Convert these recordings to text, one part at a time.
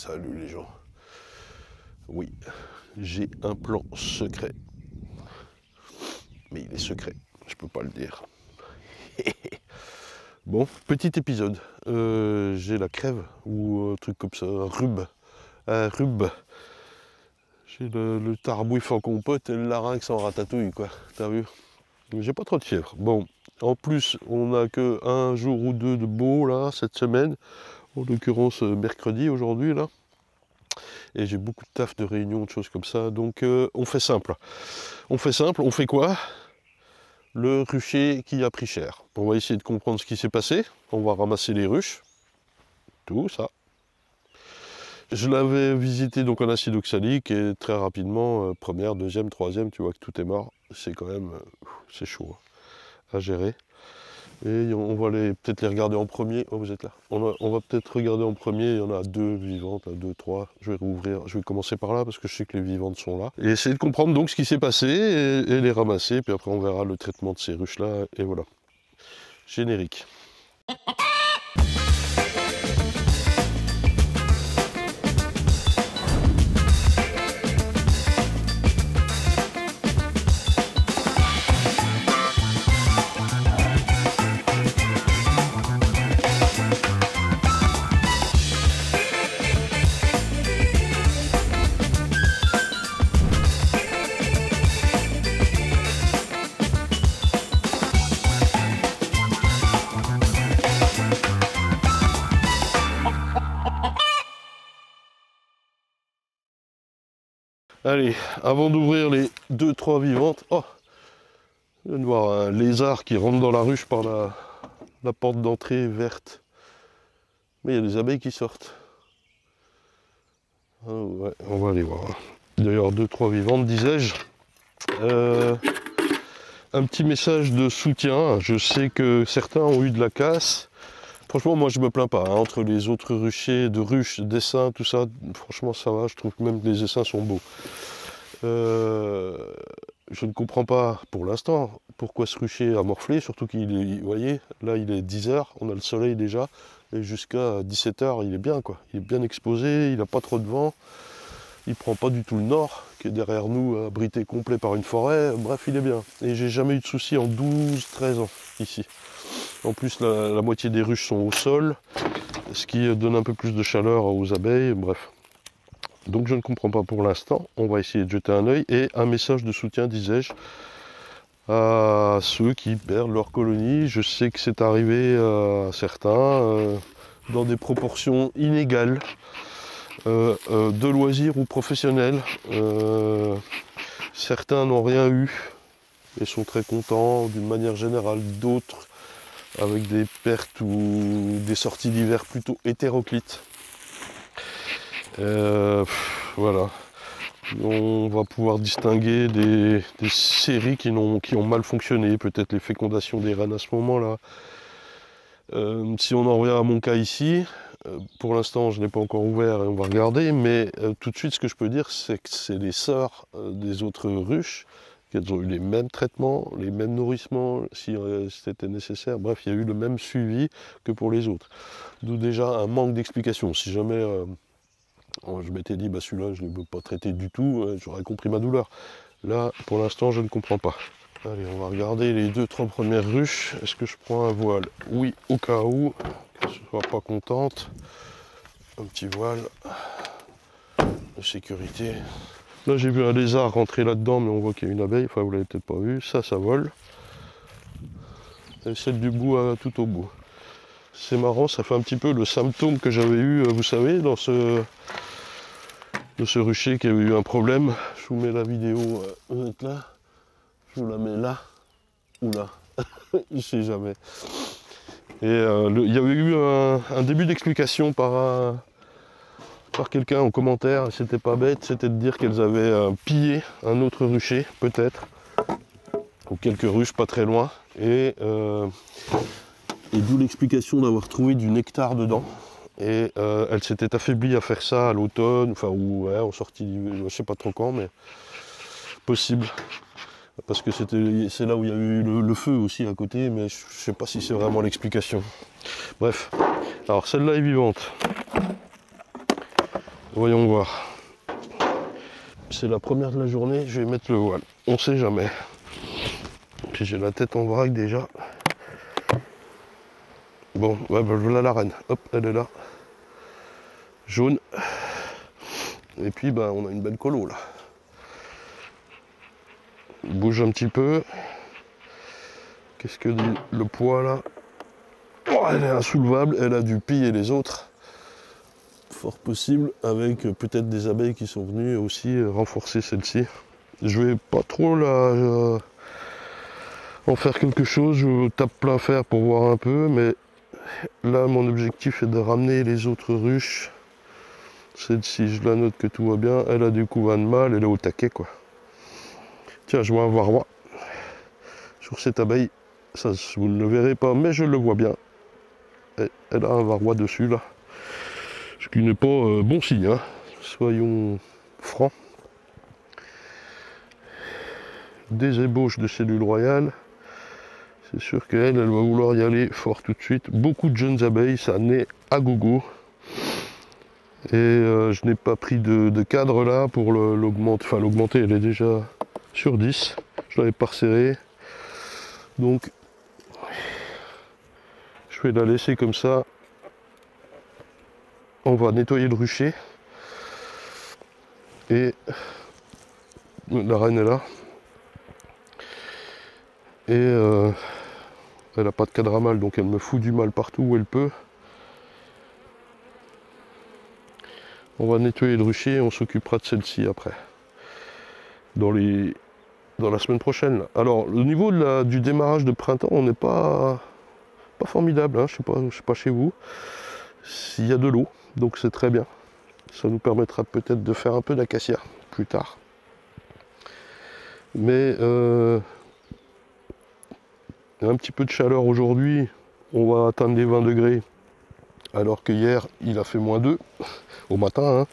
Salut les gens. Oui, j'ai un plan secret. Mais il est secret, je peux pas le dire. Bon, petit épisode. J'ai la crève ou un truc comme ça, un rhume. J'ai le tarbouif en compote et le larynx en ratatouille, quoi. T'as vu? J'ai pas trop de fièvre. Bon, en plus, on n'a que un jour ou deux de beau, là, cette semaine. En l'occurrence, mercredi, aujourd'hui, là. Et j'ai beaucoup de taf, de réunions, de choses comme ça. Donc, on fait simple. On fait quoi? Le rucher qui a pris cher. On va essayer de comprendre ce qui s'est passé. On va ramasser les ruches. Tout ça. Je l'avais visité donc en acide oxalique et très rapidement, première, deuxième, troisième, tu vois que tout est mort. C'est quand même, c'est chaud à gérer. Et on va peut-être les regarder en premier. Oh, vous êtes là. On va peut-être regarder en premier. Il y en a deux vivantes, deux, trois. Je vais rouvrir. Je vais commencer par là parce que je sais que les vivantes sont là. Et essayer de comprendre donc ce qui s'est passé et les ramasser. Puis après, on verra le traitement de ces ruches-là. Et voilà. Générique. Allez, avant d'ouvrir les 2-3 vivantes, oh, je viens de voir un lézard qui rentre dans la ruche par la porte d'entrée verte. Mais il y a des abeilles qui sortent. Ah ouais, on va aller voir. D'ailleurs, 2-3 vivantes, disais-je. Un petit message de soutien. Je sais que certains ont eu de la casse. Franchement, moi je me plains pas. Hein. Entre les autres ruchers, de ruches, d'essaims, tout ça, franchement ça va. Je trouve que même les essaims sont beaux. Je ne comprends pas pour l'instant pourquoi ce rucher a morflé, surtout qu'il est, vous voyez, là il est 10h, on a le soleil déjà, et jusqu'à 17h il est bien quoi. Il est bien exposé, il n'a pas trop de vent, il prend pas du tout le nord, qui est derrière nous, abrité complet par une forêt, bref il est bien. Et j'ai jamais eu de soucis en 12-13 ans ici. En plus la moitié des ruches sont au sol, ce qui donne un peu plus de chaleur aux abeilles, bref. Donc je ne comprends pas pour l'instant, on va essayer de jeter un œil, et un message de soutien, disais-je, à ceux qui perdent leur colonie. Je sais que c'est arrivé à certains, dans des proportions inégales, de loisirs ou professionnels. Certains n'ont rien eu et sont très contents d'une manière générale, d'autres avec des pertes ou des sorties d'hiver plutôt hétéroclites. Voilà, on va pouvoir distinguer des séries qui ont mal fonctionné, peut-être les fécondations des reines à ce moment-là. Si on en revient à mon cas ici, pour l'instant je n'ai pas encore ouvert et on va regarder, mais tout de suite ce que je peux dire c'est que c'est les sœurs des autres ruches, qu'elles ont eu les mêmes traitements, les mêmes nourrissements si c'était nécessaire, bref il y a eu le même suivi que pour les autres. D'où déjà un manque d'explication. Si jamais je m'étais dit, bah celui-là, je ne l'ai pas traité du tout, j'aurais compris ma douleur. Là, pour l'instant, je ne comprends pas. Allez, on va regarder les 2-3 premières ruches. Est-ce que je prends un voile? Oui, au cas où, qu'elle ne soit pas contente. Un petit voile de sécurité. Là, j'ai vu un lézard rentrer là-dedans, mais on voit qu'il y a une abeille. Enfin, vous l'avez peut-être pas vu. Ça vole. Et celle du bout, tout au bout. C'est marrant, ça fait un petit peu le symptôme que j'avais eu, vous savez, de ce rucher qui avait eu un problème. Je vous mets la vidéo, vous êtes là, je vous la mets là, ou là, je sais jamais. Et il y avait eu un début d'explication par quelqu'un en commentaire, c'était pas bête, c'était de dire qu'elles avaient pillé un autre rucher, peut-être, ou quelques ruches pas très loin, et d'où l'explication d'avoir trouvé du nectar dedans. Et elle s'était affaiblie à faire ça à l'automne, enfin, ou ouais, en sortie d'hiver, je sais pas trop quand, mais possible. Parce que c'est là où il y a eu le feu aussi à côté, mais je sais pas si c'est vraiment l'explication. Bref, alors celle-là est vivante. Voyons voir. C'est la première de la journée, je vais mettre le voile. On sait jamais. Puis j'ai la tête en vrac déjà. Bon, ouais, bah, voilà la reine. Hop, elle est là. Jaune. Et puis bah on a une belle colo là. Il bouge un petit peu. Qu'est-ce que dit le poids là? Oh, elle est insoulevable, elle a dû piller les autres. Fort possible, avec peut-être des abeilles qui sont venues aussi renforcer celle-ci. Je vais pas trop la en faire quelque chose, je tape plein fer pour voir un peu, mais là mon objectif est de ramener les autres ruches. Celle-ci, je la note que tout va bien, elle a du couvain de mâle, elle est au taquet quoi. Tiens, je vois un varroa sur cette abeille, ça vous ne le verrez pas, mais je le vois bien. Elle a un varroa dessus là, ce qui n'est pas bon signe, hein. Soyons francs. Des ébauches de cellules royales, c'est sûr qu'elle va vouloir y aller fort tout de suite. Beaucoup de jeunes abeilles, ça naît à gogo. Et je n'ai pas pris de cadre là pour l'augmenter, enfin l'augmenter, elle est déjà sur 10, je l'avais pas resserré. Donc je vais la laisser comme ça. On va nettoyer le rucher. Et la reine est là. Et elle n'a pas de cadre à mâle, donc elle me fout du mal partout où elle peut. On va nettoyer le rucher et on s'occupera de celle-ci après. Dans la semaine prochaine. Là. Alors, au niveau du démarrage de printemps, on n'est pas formidable, hein, je sais pas chez vous. S'il y a de l'eau, donc c'est très bien. Ça nous permettra peut-être de faire un peu d'acacia plus tard. Mais il y a un petit peu de chaleur aujourd'hui, on va atteindre les 20 degrés, alors que hier il a fait -2 au matin. Hein.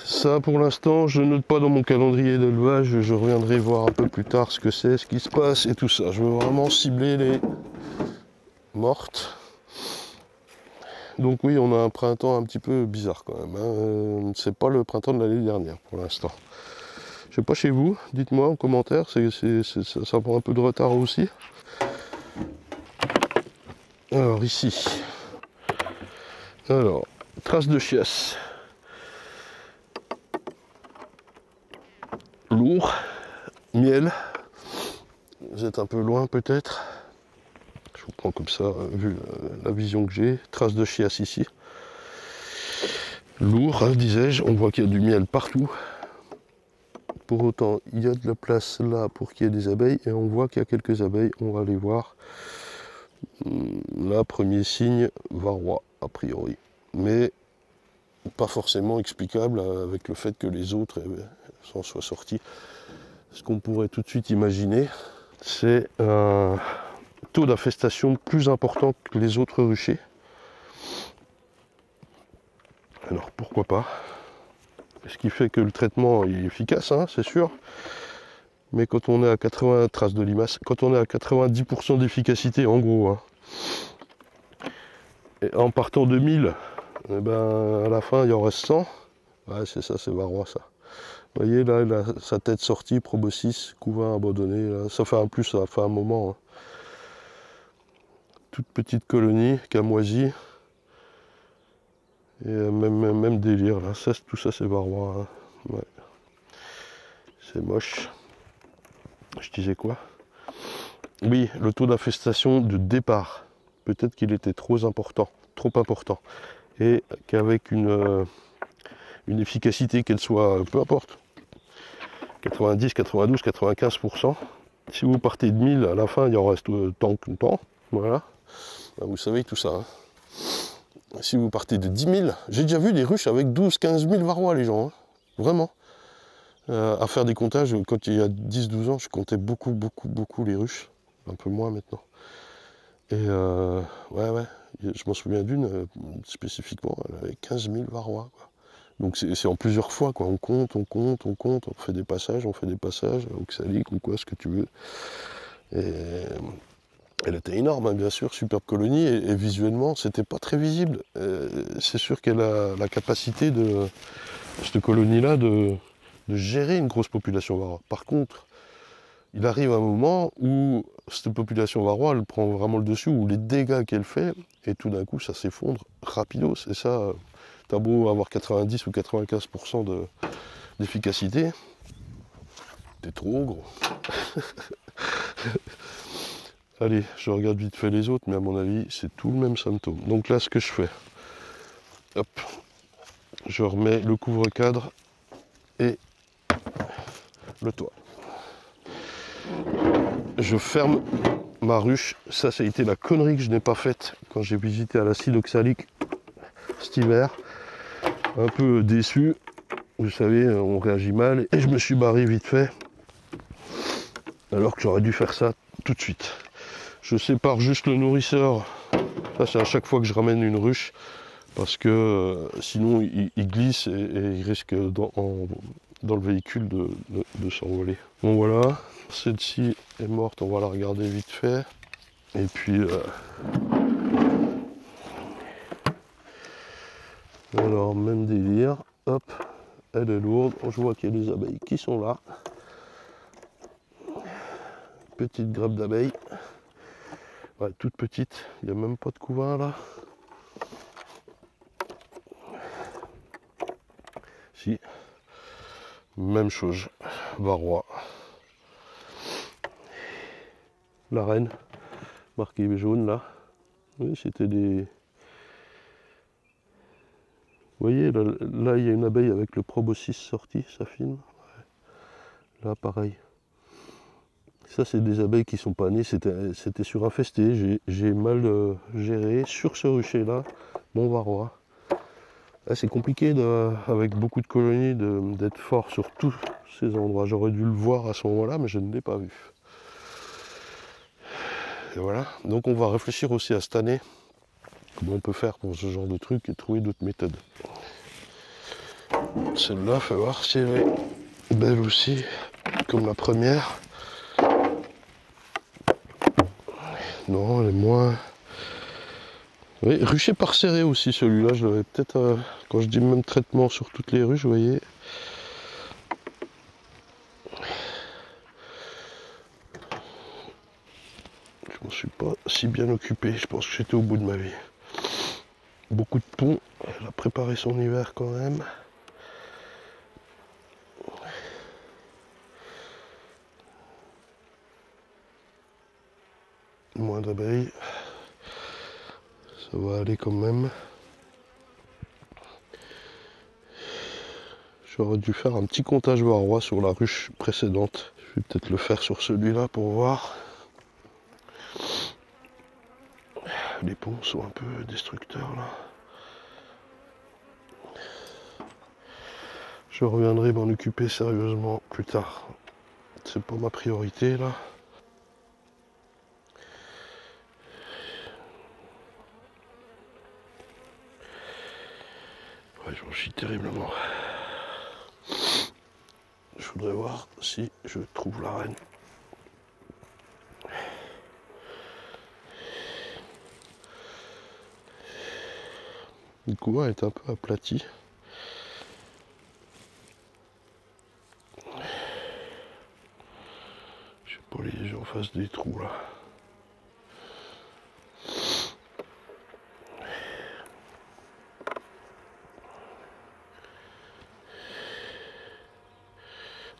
Ça pour l'instant je ne note pas dans mon calendrier d'élevage, je reviendrai voir un peu plus tard ce que c'est, ce qui se passe et tout ça. Je veux vraiment cibler les mortes. Donc oui, on a un printemps un petit peu bizarre quand même. Hein. C'est pas le printemps de l'année dernière pour l'instant. Je sais pas chez vous, dites-moi en commentaire, ça prend un peu de retard aussi. Alors ici, alors, trace de chiasse. Lourd, miel, vous êtes un peu loin peut-être. Je vous prends comme ça, vu la vision que j'ai. Trace de chiasse ici. Lourd, hein, disais-je, on voit qu'il y a du miel partout. Pour autant, il y a de la place là pour qu'il y ait des abeilles et on voit qu'il y a quelques abeilles, on va les voir. Là, premier signe, varroa, a priori. Mais pas forcément explicable avec le fait que les autres s'en soient sortis. Ce qu'on pourrait tout de suite imaginer, c'est un taux d'infestation plus important que les autres ruchers. Alors pourquoi pas? Ce qui fait que le traitement est efficace, hein, c'est sûr. Mais quand on est à 80 traces de limaces, quand on est à 90% d'efficacité, en gros, hein, et en partant de 1000, eh ben, à la fin il en reste 100. Ouais, c'est ça, c'est varroa ça. Vous voyez là, il a sa tête sortie, proboscis, couvain abandonné. Là. Ça fait un plus, ça fait un moment. Hein. Toute petite colonie, camoisie. Et même délire, là. Ça, tout ça c'est varroa. Hein. Ouais. C'est moche. Je disais quoi? Oui, le taux d'infestation de départ. Peut-être qu'il était trop important. Et qu'avec une efficacité, qu'elle soit, peu importe, 90, 92, 95%, si vous partez de 1000, à la fin, il en reste tant que temps. Voilà. Ben, vous savez tout ça. Hein. Si vous partez de 10 000, j'ai déjà vu des ruches avec 12, 15 000 varrois, les gens. Hein. Vraiment. À faire des comptages, quand il y a 10-12 ans, je comptais beaucoup les ruches. Un peu moins maintenant. Et ouais, je m'en souviens d'une spécifiquement, elle avait 15 000 varrois. Quoi. Donc c'est en plusieurs fois, quoi. On compte, on fait des passages, oxaliques ou quoi, ce que tu veux. Et Elle était énorme, hein, bien sûr, superbe colonie, et visuellement, c'était pas très visible. C'est sûr qu'elle a la capacité de cette colonie-là de gérer une grosse population varroa. Par contre, il arrive un moment où cette population varroa, elle prend vraiment le dessus, où les dégâts qu'elle fait, et tout d'un coup, ça s'effondre rapidos. Et ça, t'as beau avoir 90 ou 95% d'efficacité, t'es trop gros. Allez, je regarde vite fait les autres, mais à mon avis, c'est tout le même symptôme. Donc là, ce que je fais, hop, je remets le couvre-cadre et le toit. Je ferme ma ruche. Ça a été la connerie que je n'ai pas faite quand j'ai visité à l'acide oxalique cet hiver. Un peu déçu. Vous savez, on réagit mal. Et je me suis barré vite fait. Alors que j'aurais dû faire ça tout de suite. Je sépare juste le nourrisseur. Ça, c'est à chaque fois que je ramène une ruche. Parce que sinon, il glisse et il risque dans le véhicule de s'envoler. Bon voilà, celle-ci est morte, on va la regarder vite fait. Et puis alors même délire, hop, elle est lourde, je vois qu'il y a des abeilles qui sont là. Petite grappe d'abeilles. Ouais, toute petite, il n'y a même pas de couvain là. Si, même chose, varroa. La reine, marquée jaune là. Oui, c'était des... Vous voyez, là, il y a une abeille avec le proboscis sorti, ça filme. Ouais. Là, pareil. Ça, c'est des abeilles qui sont pas nées, c'était surinfesté. J'ai mal géré sur ce rucher-là, mon varroa. C'est compliqué, avec beaucoup de colonies, d'être fort sur tous ces endroits. J'aurais dû le voir à ce moment-là, mais je ne l'ai pas vu. Et voilà. Donc, on va réfléchir aussi à cette année comment on peut faire pour ce genre de truc et trouver d'autres méthodes. Celle-là, faut voir si elle est belle aussi, comme la première. Non, elle est moins... Oui, rucher par serré aussi, celui-là, je l'avais peut-être... quand je dis même traitement sur toutes les ruches, vous voyez. Je m'en suis pas si bien occupé, je pense que j'étais au bout de ma vie. Beaucoup de ponts, elle a préparé son hiver quand même. Moins d'abeilles. Ça va aller quand même. J'aurais dû faire un petit comptage varroa sur la ruche précédente. Je vais peut-être le faire sur celui-là pour voir. Les ponts sont un peu destructeurs là. Je reviendrai m'en occuper sérieusement plus tard. C'est pas ma priorité là. Ouais, j'en chie terriblement. Je voudrais voir si je trouve la reine. Le couvain est un peu aplati. Je sais pas, j'en fasse des trous là.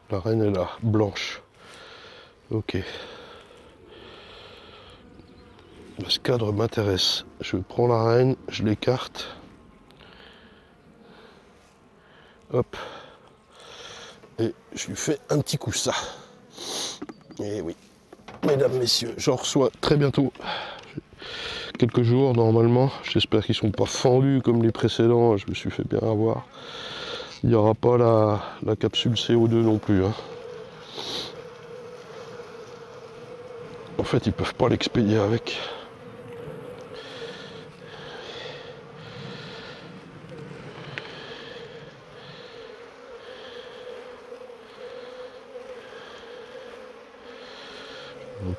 La reine est là, blanche. Ok. Ce cadre m'intéresse. Je prends la reine, je l'écarte. Hop. Et je lui fais un petit coup ça. Et oui, mesdames, messieurs, j'en reçois très bientôt. Quelques jours normalement. J'espère qu'ils ne sont pas fendus comme les précédents. Je me suis fait bien avoir. Il n'y aura pas la capsule CO2 non plus. Hein. En fait, ils ne peuvent pas l'expédier avec.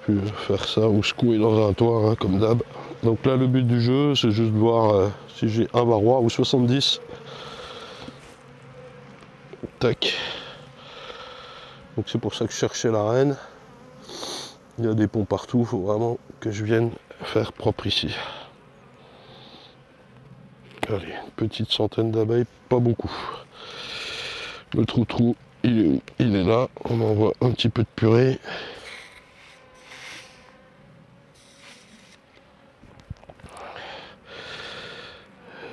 pu faire ça ou secouer dans un toit, hein, comme d'hab. Donc là, le but du jeu, c'est juste de voir si j'ai un varroa ou 70. Tac. Donc c'est pour ça que je cherchais la reine. Il y a des ponts partout, il faut vraiment que je vienne faire propre ici. Allez, une petite centaine d'abeilles, pas beaucoup. Le trou-trou, il est où? Il est là. On envoie un petit peu de purée.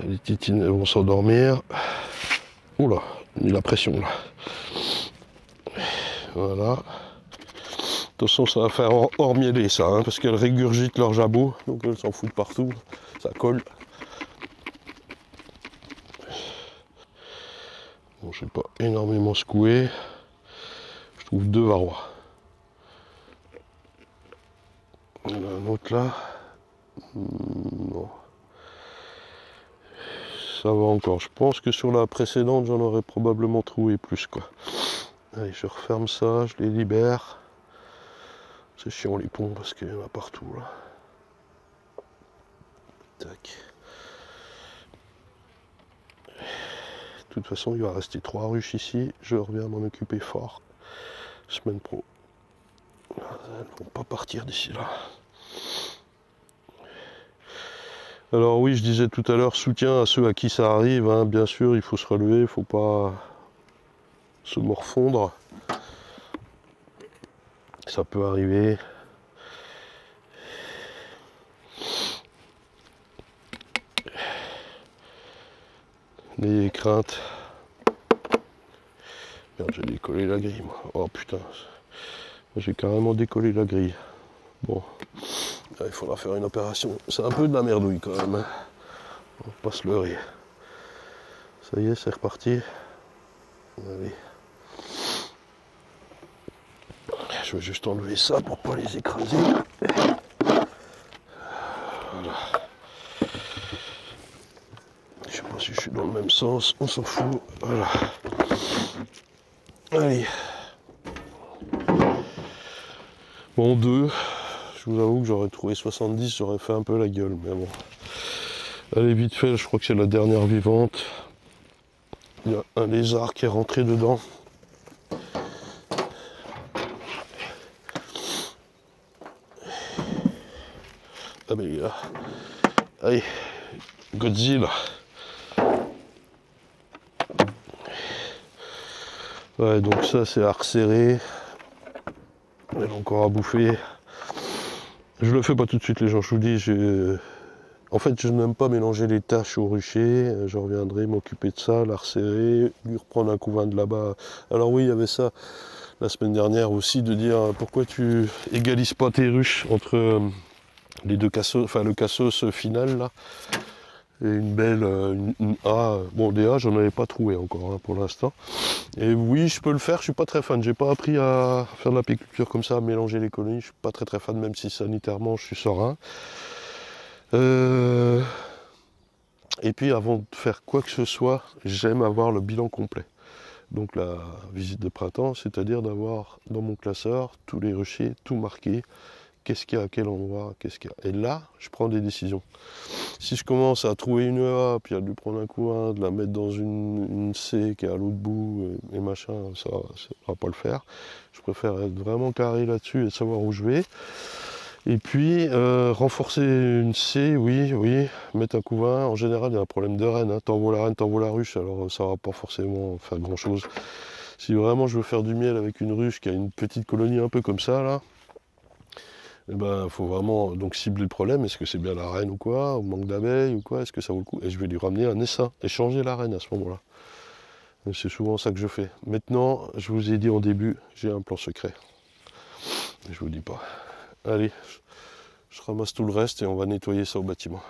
Les tétines vont s'endormir. Oula, il y a la pression là. Voilà. De toute façon, ça va faire hors mieler ça, hein, parce qu'elles régurgitent leur jabot, donc elles s'en foutent partout, ça colle. Bon, je n'ai pas énormément secoué. Je trouve 2 varrois. Il y en a un autre là. Non. Ça va encore. Je pense que sur la précédente, j'en aurais probablement trouvé plus, quoi. Allez, je referme ça, je les libère. C'est chiant les ponts parce qu'il y en a partout là. Tac. De toute façon, il va rester 3 ruches ici. Je reviens m'en occuper fort. Semaine pro. Elles ne vont pas partir d'ici là. Alors oui, je disais tout à l'heure, soutien à ceux à qui ça arrive, hein. Bien sûr, il faut se relever, il ne faut pas se morfondre. Ça peut arriver. N'ayez crainte. Merde, j'ai décollé la grille, moi. Oh putain. J'ai carrément décollé la grille. Bon. Là, il faudra faire une opération. C'est un peu de la merdouille quand même, hein. On va pas se leurrer. Ça y est, c'est reparti. Allez. Je vais juste enlever ça pour pas les écraser. Voilà. Je sais pas si je suis dans le même sens, on s'en fout. Voilà. Allez. Bon, 2. Je vous avoue que j'aurais trouvé 70, j'aurais fait un peu la gueule, mais bon. Allez, vite fait, je crois que c'est la dernière vivante. Il y a un lézard qui est rentré dedans. Ah mais là. Allez, Godzilla. Ouais, donc ça c'est à resserrer. Elle a encore à bouffer. Je le fais pas tout de suite les gens, je vous dis, en fait je n'aime pas mélanger les tâches au rucher, je reviendrai m'occuper de ça, la resserrer, lui reprendre un couvain de là-bas. Alors oui, il y avait ça la semaine dernière aussi, de dire pourquoi tu égalises pas tes ruches entre les deux cassos, enfin le cassos final là, et une belle, une A. Bon, des A j'en avais pas trouvé encore, hein, pour l'instant. Et oui, je peux le faire, je suis pas très fan, j'ai pas appris à faire de l'apiculture comme ça, à mélanger les colonies, je suis pas très fan, même si sanitairement je suis serein. Et puis avant de faire quoi que ce soit, j'aime avoir le bilan complet. Donc la visite de printemps, c'est-à-dire d'avoir dans mon classeur tous les ruchers, tout marqué, qu'est-ce qu'il y a à quel endroit, qu'est-ce qu'il y a. Et là, je prends des décisions. Si je commence à trouver une A, puis à lui prendre un coup, de la mettre dans une C qui est à l'autre bout, et machin, ça va pas le faire. Je préfère être vraiment carré là-dessus et savoir où je vais. Et puis, renforcer une C, oui, mettre un couvain. En général, il y a un problème de reine, hein. T'envoies la reine, t'envoies la ruche, alors ça va pas forcément faire grand-chose. Si vraiment je veux faire du miel avec une ruche qui a une petite colonie un peu comme ça, là, eh ben, faut vraiment donc cibler le problème. Est-ce que c'est bien la reine ou quoi, ou manque d'abeilles ou quoi, est-ce que ça vaut le coup? Et je vais lui ramener un essaim et changer la reine à ce moment-là. C'est souvent ça que je fais. Maintenant, je vous ai dit en début, j'ai un plan secret. Je vous dis pas. Allez, je ramasse tout le reste et on va nettoyer ça au bâtiment.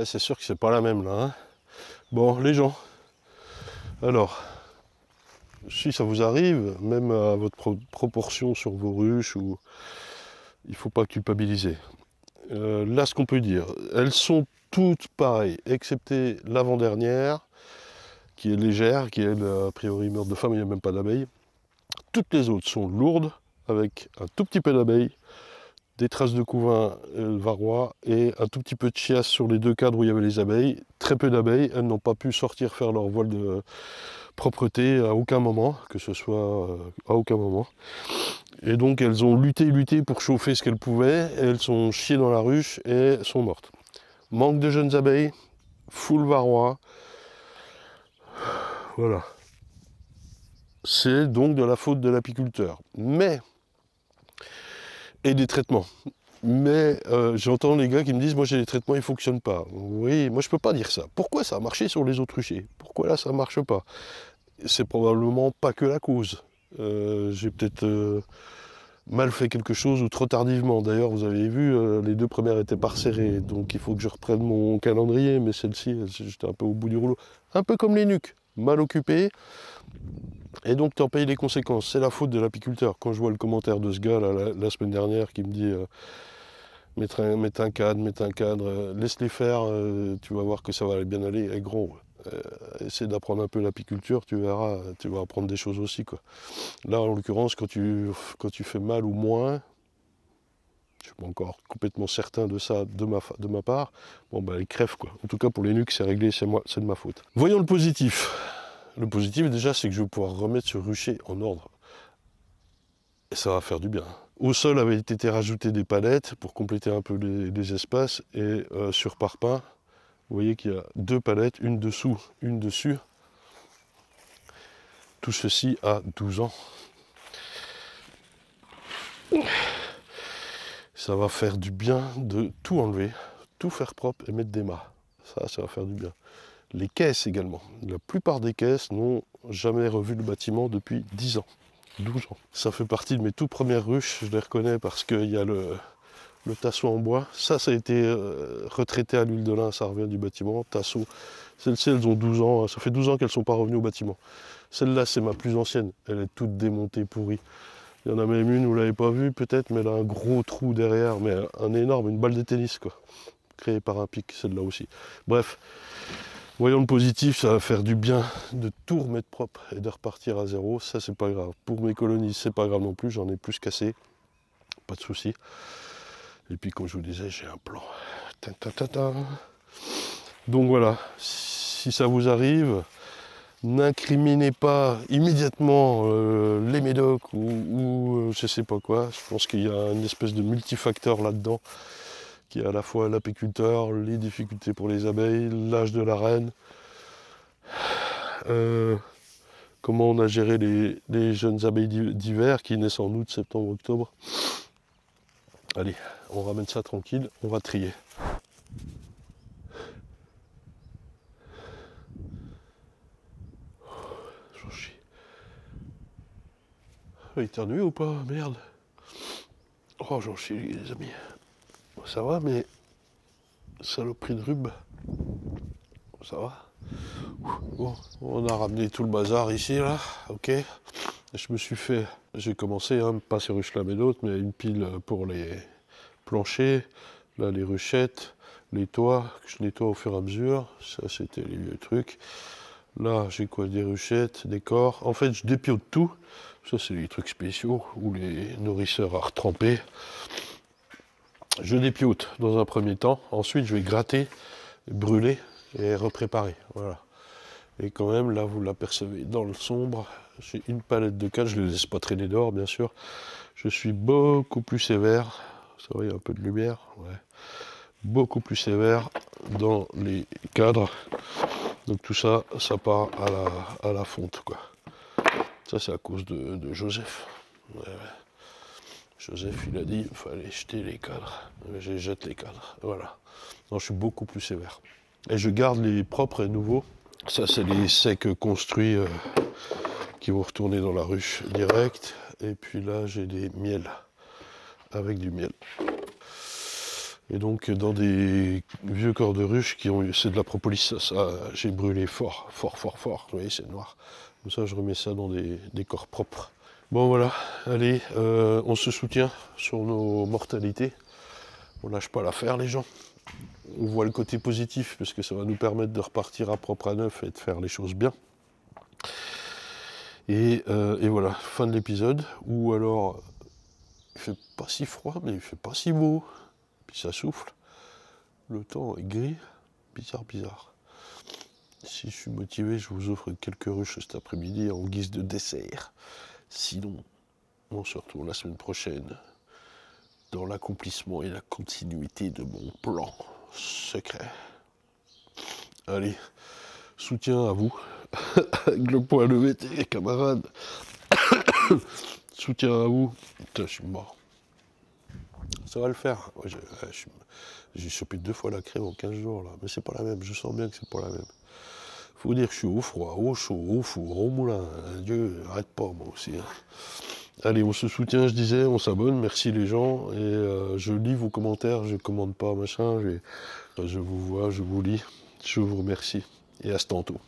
C'est sûr que c'est pas la même là. Hein. Bon, les gens, alors, si ça vous arrive, même à votre proportion sur vos ruches, ou il ne faut pas culpabiliser. Là, ce qu'on peut dire, elles sont toutes pareilles, excepté l'avant-dernière, qui est légère, qui elle, a priori meurt de faim, il n'y a même pas d'abeilles. Toutes les autres sont lourdes, avec un tout petit peu d'abeilles, des traces de couvain varrois et un tout petit peu de chiasse sur les deux cadres où il y avait les abeilles. Très peu d'abeilles, elles n'ont pas pu sortir faire leur voile de propreté à aucun moment, que ce soit à aucun moment. Et donc elles ont lutté pour chauffer ce qu'elles pouvaient, et elles sont chiées dans la ruche et sont mortes. Manque de jeunes abeilles, full varrois. Voilà. C'est donc de la faute de l'apiculteur. Mais, et des traitements. Mais j'entends les gars qui me disent, moi j'ai des traitements, ils ne fonctionnent pas. Oui, moi je peux pas dire ça. Pourquoi ça a marché sur les autres ruchers? Pourquoi là ça ne marche pas? C'est probablement pas que la cause. J'ai peut-être mal fait quelque chose ou trop tardivement. D'ailleurs, vous avez vu, les deux premières étaient pas resserrées, donc il faut que je reprenne mon calendrier, mais celle-ci, j'étais un peu au bout du rouleau. Un peu comme les nuques, mal occupées, et donc tu en payes les conséquences. C'est la faute de l'apiculteur. Quand je vois le commentaire de ce gars là, la semaine dernière qui me dit mettre un cadre, laisse-les faire, tu vas voir que ça va bien aller. Et gros, essaie d'apprendre un peu l'apiculture, tu verras, tu vas apprendre des choses aussi, quoi. Là, en l'occurrence, quand tu fais mal ou moins, je suis pas encore complètement certain de ça de ma part, bon bah elle crève, quoi. En tout cas pour les nuques, c'est réglé, c'est de ma faute. Voyons le positif. Le positif déjà, c'est que je vais pouvoir remettre ce rucher en ordre. Et ça va faire du bien. Au sol avait été rajouté des palettes pour compléter un peu les espaces, et sur parpaing, vous voyez qu'il y a deux palettes, une dessous, une dessus. Tout ceci a 12 ans. Ça va faire du bien de tout enlever, tout faire propre et mettre des mâts. Ça va faire du bien. Les caisses également. La plupart des caisses n'ont jamais revu le bâtiment depuis 10 ans, 12 ans. Ça fait partie de mes tout premières ruches, je les reconnais parce qu'il y a le tasseau en bois. Ça a été retraité à l'huile de lin, ça revient du bâtiment. Tasseau. Celles-ci, elles ont 12 ans. Ça fait 12 ans qu'elles ne sont pas revenues au bâtiment. Celle-là, c'est ma plus ancienne. Elle est toute démontée, pourrie. Il y en a même une, vous ne l'avez pas vue peut-être, mais elle a un gros trou derrière, mais un énorme, une balle de tennis, quoi. Créée par un pic, celle-là aussi. Bref, voyons le positif, ça va faire du bien de tout remettre propre et de repartir à zéro. Ça, c'est pas grave. Pour mes colonies, c'est pas grave non plus, j'en ai plus cassé. Pas de souci. Et puis, comme je vous disais, j'ai un plan. Donc voilà, si ça vous arrive, n'incriminez pas immédiatement les médocs ou je sais pas quoi. Je pense qu'il y a une espèce de multifacteur là-dedans, qui est à la fois l'apiculteur, les difficultés pour les abeilles, l'âge de la reine, comment on a géré les jeunes abeilles d'hiver qui naissent en août, septembre, octobre. Allez, on ramène ça tranquille, on va trier. J'en chie. Éternué ou pas? Merde. Oh, j'en chie, les amis. Ça va, mais saloperie de rhume. Ça va. Bon, on a ramené tout le bazar ici, là. Ok. Je me suis fait, j'ai commencé, hein, pas ces ruches là mais d'autres, mais une pile pour les planchers, là les ruchettes, les toits, que je nettoie au fur et à mesure. Ça, c'était les vieux trucs. Là, j'ai quoi? Des ruchettes, des corps. En fait, je dépiote tout. Ça, c'est les trucs spéciaux ou les nourrisseurs à retremper. Je dépiote dans un premier temps. Ensuite, je vais gratter, brûler et repréparer. Voilà. Et quand même, là, vous l'apercevez dans le sombre. J'ai une palette de cadres. Je ne les laisse pas traîner dehors, bien sûr. Je suis beaucoup plus sévère. Ça va, il y a un peu de lumière. Ouais. Beaucoup plus sévère dans les cadres. Donc tout ça, ça part à la fonte, quoi. Ça, c'est à cause de Joseph. Ouais, ouais. Joseph, il a dit, il fallait jeter les cadres. Je jette les cadres. Voilà. Non, je suis beaucoup plus sévère. Et je garde les propres et nouveaux. Ça, c'est les secs construits qui vont retourner dans la ruche direct. Et puis là, j'ai des miels avec du miel. Et donc, dans des vieux corps de ruche qui ont eu, c'est de la propolis, ça j'ai brûlé fort. Vous voyez, c'est noir. Comme ça, je remets ça dans des corps propres. Bon, voilà. Allez, on se soutient sur nos mortalités. On lâche pas l'affaire, les gens. On voit le côté positif, parce que ça va nous permettre de repartir à propre à neuf et de faire les choses bien. Et voilà, fin de l'épisode. Ou alors, il fait pas si froid, mais il fait pas si beau. Puis ça souffle. Le temps est gris. Bizarre. Si je suis motivé, je vous offre quelques ruches cet après-midi en guise de dessert. Sinon, on se retrouve la semaine prochaine dans l'accomplissement et la continuité de mon plan secret. Allez, soutien à vous, avec le poing levé, les camarades. Soutien à vous. Putain, je suis mort. Ça va le faire. J'ai chopé 2 fois la crème en 15 jours, là. Mais c'est pas la même, je sens bien que c'est pas la même. Faut dire que je suis au froid, au chaud, au four, au moulin. Dieu, arrête pas, moi aussi. Hein. Allez, on se soutient, je disais, on s'abonne, merci les gens. Et je lis vos commentaires, je commande pas, machin. Je vous vois, je vous lis. Je vous remercie. Et à ce tantôt.